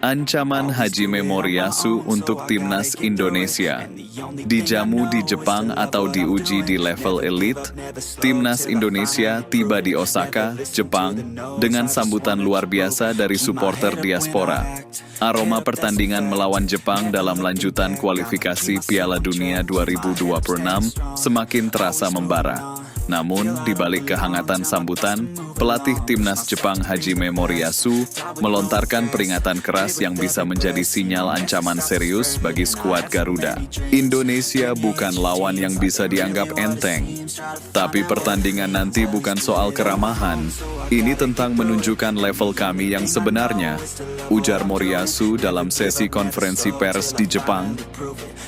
Ancaman Hajime Moriyasu untuk timnas Indonesia. Dijamu di Jepang atau diuji di level elite, timnas Indonesia tiba di Osaka, Jepang, dengan sambutan luar biasa dari supporter diaspora. Aroma pertandingan melawan Jepang dalam lanjutan kualifikasi Piala Dunia 2026 semakin terasa membara. Namun, di balik kehangatan sambutan, pelatih timnas Jepang Hajime Moriyasu melontarkan peringatan keras yang bisa menjadi sinyal ancaman serius bagi skuad Garuda. Indonesia bukan lawan yang bisa dianggap enteng. Tapi pertandingan nanti bukan soal keramahan. Ini tentang menunjukkan level kami yang sebenarnya, ujar Moriyasu dalam sesi konferensi pers di Jepang.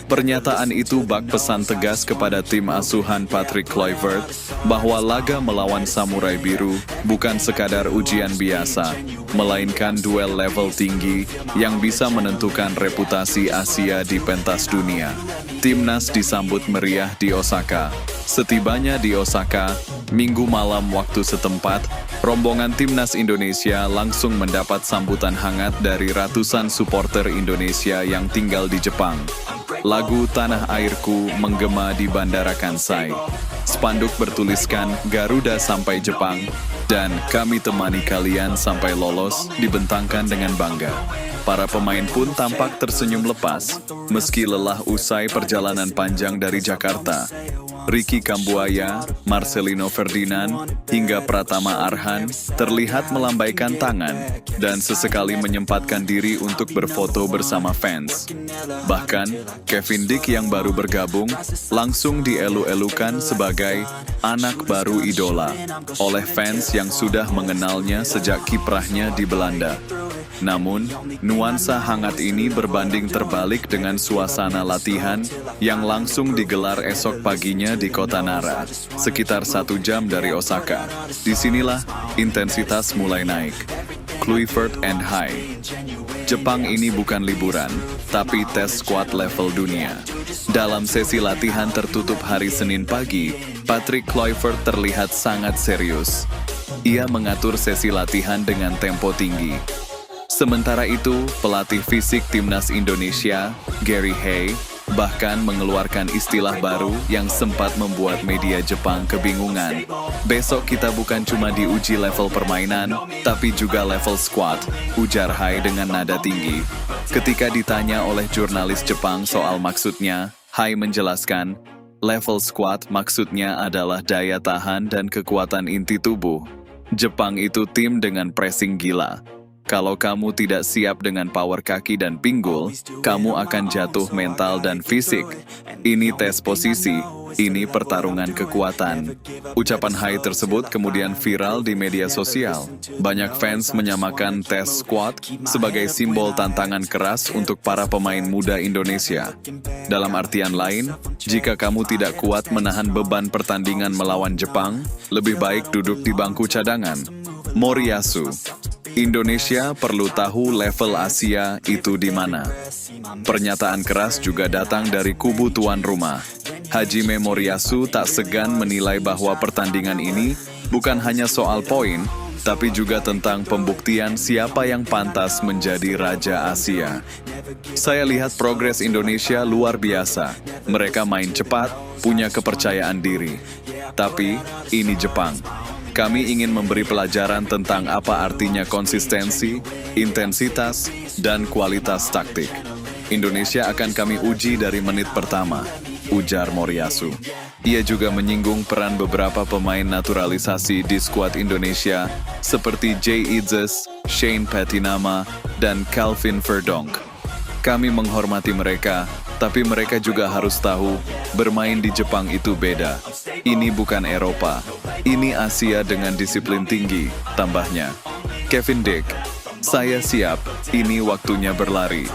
Pernyataan itu bak pesan tegas kepada tim asuhan Patrick Kluivert bahwa laga melawan Samurai Biru bukan sekadar ujian biasa, melainkan duel level tinggi yang bisa menentukan reputasi Asia di pentas dunia. Timnas disambut meriah di Osaka. Setibanya di Osaka, Minggu malam waktu setempat, rombongan timnas Indonesia langsung mendapat sambutan hangat dari ratusan supporter Indonesia yang tinggal di Jepang. Lagu Tanah Airku menggema di Bandara Kansai. Spanduk bertuliskan Garuda sampai Jepang dan kami temani kalian sampai lolos dibentangkan dengan bangga. Para pemain pun tampak tersenyum lepas, meski lelah usai perjalanan panjang dari Jakarta. Ricky Kambuaya, Marcelino Ferdinand, hingga Pratama Arhan terlihat melambaikan tangan dan sesekali menyempatkan diri untuk berfoto bersama fans. Bahkan, Kevin Dick yang baru bergabung langsung dielu-elukan sebagai anak baru idola oleh fans yang sudah mengenalnya sejak kiprahnya di Belanda. Namun, nuansa hangat ini berbanding terbalik dengan suasana latihan yang langsung digelar esok paginya di kota Nara, sekitar 1 jam dari Osaka. Disinilah intensitas mulai naik. Kluivert and High. Jepang ini bukan liburan, tapi tes squad level dunia. Dalam sesi latihan tertutup hari Senin pagi, Patrick Kluivert terlihat sangat serius. Ia mengatur sesi latihan dengan tempo tinggi. Sementara itu, pelatih fisik timnas Indonesia, Gary Hay, bahkan mengeluarkan istilah baru yang sempat membuat media Jepang kebingungan. Besok kita bukan cuma diuji level permainan, tapi juga level squad, ujar Hay dengan nada tinggi. Ketika ditanya oleh jurnalis Jepang soal maksudnya, Hay menjelaskan, level squad maksudnya adalah daya tahan dan kekuatan inti tubuh. Jepang itu tim dengan pressing gila. Kalau kamu tidak siap dengan power kaki dan pinggul, kamu akan jatuh mental dan fisik. Ini tes posisi, ini pertarungan kekuatan. Ucapan Hay tersebut kemudian viral di media sosial. Banyak fans menyamakan tes squad sebagai simbol tantangan keras untuk para pemain muda Indonesia. Dalam artian lain, jika kamu tidak kuat menahan beban pertandingan melawan Jepang, lebih baik duduk di bangku cadangan. Moriyasu. Indonesia perlu tahu level Asia itu di mana. Pernyataan keras juga datang dari kubu tuan rumah. Hajime Moriyasu tak segan menilai bahwa pertandingan ini bukan hanya soal poin, tapi juga tentang pembuktian siapa yang pantas menjadi Raja Asia. Saya lihat progres Indonesia luar biasa. Mereka main cepat, punya kepercayaan diri. Tapi, ini Jepang. Kami ingin memberi pelajaran tentang apa artinya konsistensi, intensitas, dan kualitas taktik. Indonesia akan kami uji dari menit pertama, ujar Moriyasu. Ia juga menyinggung peran beberapa pemain naturalisasi di skuad Indonesia seperti Jay Idzes, Shane Patinama, dan Calvin Verdonk. Kami menghormati mereka, tapi mereka juga harus tahu bermain di Jepang itu beda. Ini bukan Eropa. Ini Asia dengan disiplin tinggi, tambahnya. Kevin Dick, saya siap, ini waktunya berlari.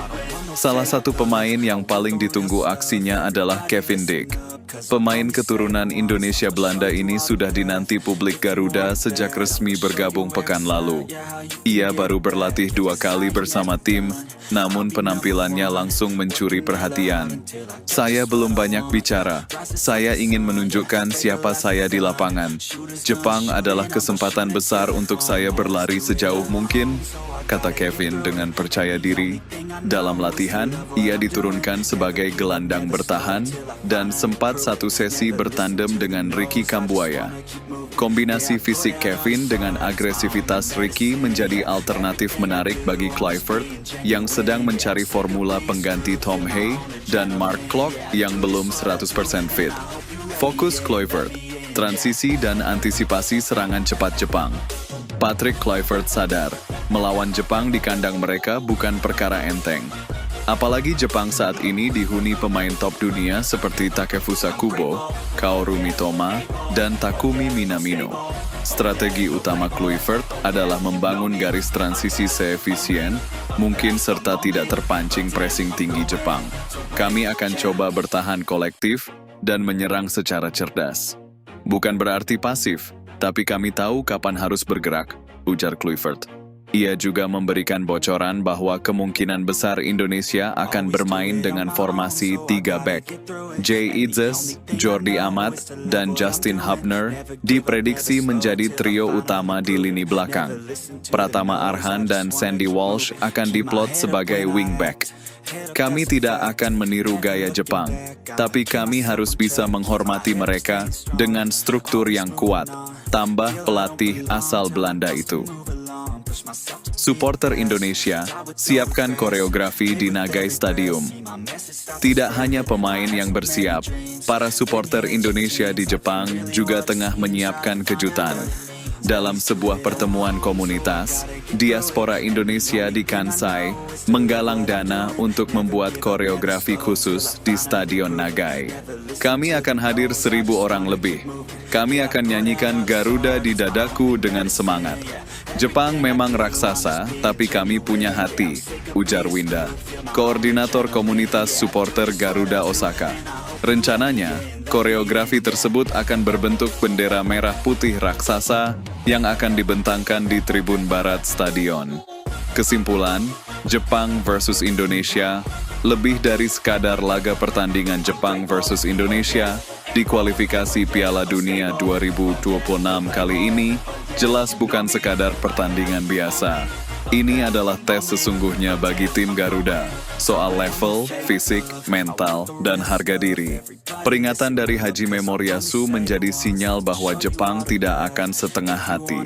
Salah satu pemain yang paling ditunggu aksinya adalah Kevin Dick. Pemain keturunan Indonesia Belanda ini sudah dinanti publik Garuda sejak resmi bergabung pekan lalu. Ia baru berlatih 2 kali bersama tim, namun penampilannya langsung mencuri perhatian. Saya belum banyak bicara, saya ingin menunjukkan siapa saya di lapangan. Jepang adalah kesempatan besar untuk saya berlari sejauh mungkin. kata Kevin dengan percaya diri. Dalam latihan, ia diturunkan sebagai gelandang bertahan dan sempat satu sesi bertandem dengan Ricky Kambuaya. Kombinasi fisik Kevin dengan agresivitas Ricky menjadi alternatif menarik bagi Kluivert yang sedang mencari formula pengganti Tom Hay dan Mark Klok yang belum 100% fit. Fokus Kluivert, transisi dan antisipasi serangan cepat Jepang. Patrick Kluivert sadar, melawan Jepang di kandang mereka bukan perkara enteng. Apalagi Jepang saat ini dihuni pemain top dunia seperti Takefusa Kubo, Kaoru Mitoma, dan Takumi Minamino. Strategi utama Kluivert adalah membangun garis transisi seefisien mungkin serta tidak terpancing pressing tinggi Jepang. Kami akan coba bertahan kolektif dan menyerang secara cerdas. Bukan berarti pasif, tapi kami tahu kapan harus bergerak, ujar Kluivert. Ia juga memberikan bocoran bahwa kemungkinan besar Indonesia akan bermain dengan formasi 3 back. Jay Idzes, Jordi Amat, dan Justin Hubner diprediksi menjadi trio utama di lini belakang. Pratama Arhan dan Sandy Walsh akan diplot sebagai wingback. Kami tidak akan meniru gaya Jepang, tapi kami harus bisa menghormati mereka dengan struktur yang kuat, tambah pelatih asal Belanda itu. Supporter Indonesia, siapkan koreografi di Nagai Stadium. Tidak hanya pemain yang bersiap, para supporter Indonesia di Jepang juga tengah menyiapkan kejutan. Dalam sebuah pertemuan komunitas, diaspora Indonesia di Kansai menggalang dana untuk membuat koreografi khusus di Stadion Nagai. Kami akan hadir 1.000 orang lebih. Kami akan nyanyikan Garuda di dadaku dengan semangat. Jepang memang raksasa, tapi kami punya hati, ujar Winda, koordinator komunitas supporter Garuda Osaka. Rencananya, koreografi tersebut akan berbentuk bendera merah putih raksasa yang akan dibentangkan di tribun barat stadion. Kesimpulan, Jepang versus Indonesia, lebih dari sekadar laga pertandingan Jepang versus Indonesia di kualifikasi Piala Dunia 2026 kali ini, jelas bukan sekadar pertandingan biasa. Ini adalah tes sesungguhnya bagi tim Garuda, soal level, fisik, mental, dan harga diri. Peringatan dari Hajime Moriyasu menjadi sinyal bahwa Jepang tidak akan setengah hati.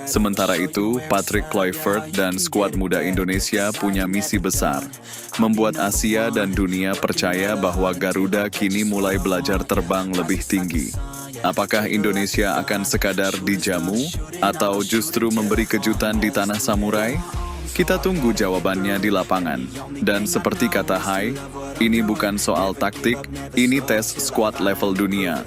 Sementara itu, Patrick Kluivert dan skuad muda Indonesia punya misi besar, membuat Asia dan dunia percaya bahwa Garuda kini mulai belajar terbang lebih tinggi. Apakah Indonesia akan sekadar dijamu atau justru memberi kejutan di tanah samurai? Kita tunggu jawabannya di lapangan. Dan seperti kata Hai, ini bukan soal taktik, ini tes skuad level dunia.